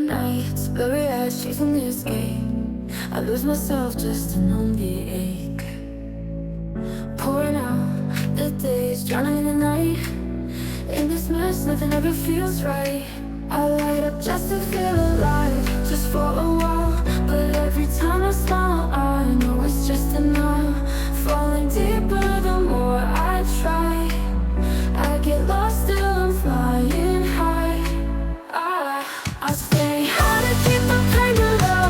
nights, blurry eyes chasing the escape. I lose myself just to numb the ache. Pouring out the days, drowning in the night. In this mess, nothing ever feels right. I light up just to feel alive, just for a while. But every time I smile, I know it's just enough. Falling deeper the more I try. I get lost still, I'm flying high. I stay high to keep the pain below,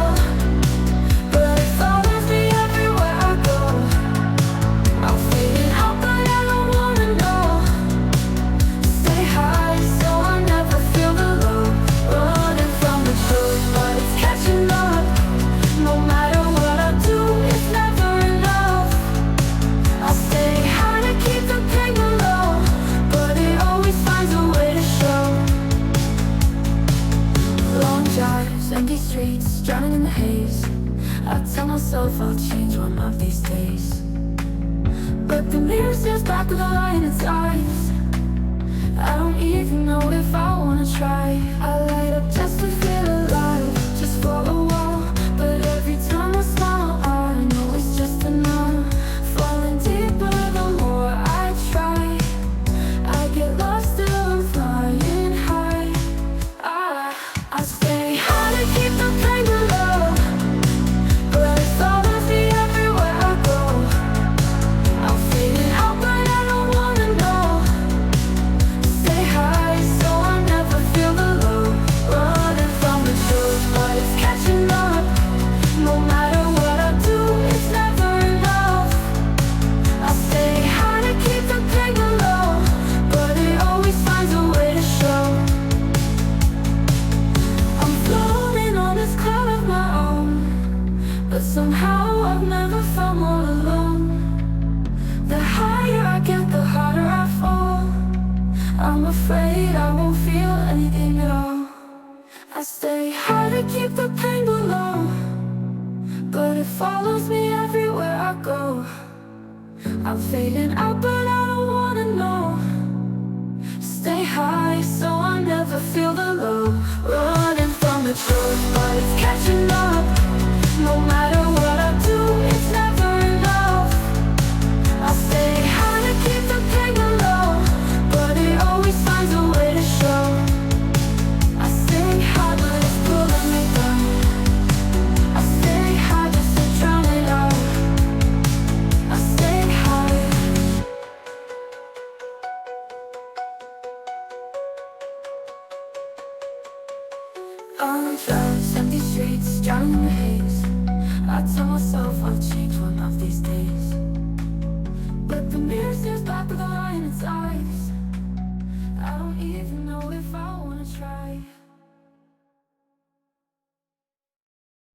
but it follows me everywhere I go. I'll fade it out, but I don't wanna know. Stay high so I never feel the low. Running from the truth, but it's catching up. No matter what I do, it's never enough. I stay high to keep the pain below, but it always finds a way to show. Long drives, empty streets, drowning in the haze. I tell myself I'll change one of these days, but the mirror stares back with a lie in its eyes. I don't even know if I wanna try. I light up just to feel alive, just for a while. But every time I smile, I know it's just enough. Falling deeper the more I try. I get lost still, I'm flying high. I stay high to keep the pain below, but it follows me everywhere I go. I'll fade it out, but I don't wanna know. Stay high so I never feel the low. Running from the truth, but it's catching up. No matter what I do, it's never enough. I stay high to keep the pain below, but it always finds a way to show. I'm floating on this cloud of my own, but somehow I've never felt more alone. The higher I get, the harder I fall. I'm afraid I won't feel anything at all. I stay high to keep the pain below, but it follows me everywhere I go. I'm fading out, but I don't wanna know. Stay high so I never feel the low. Running from the truth, but it's catching up. No matter what I do, it's never enough. I stay high to keep the pain below, but it always finds a way to show. I stay high, but it's pulling me down. I stay high just to drown it out. I stay high. On drives, empty streets, drowning in the haze. I tell myself I'll change one of these days, but the mirror stares back with a lie in its eyes. I don't even know if I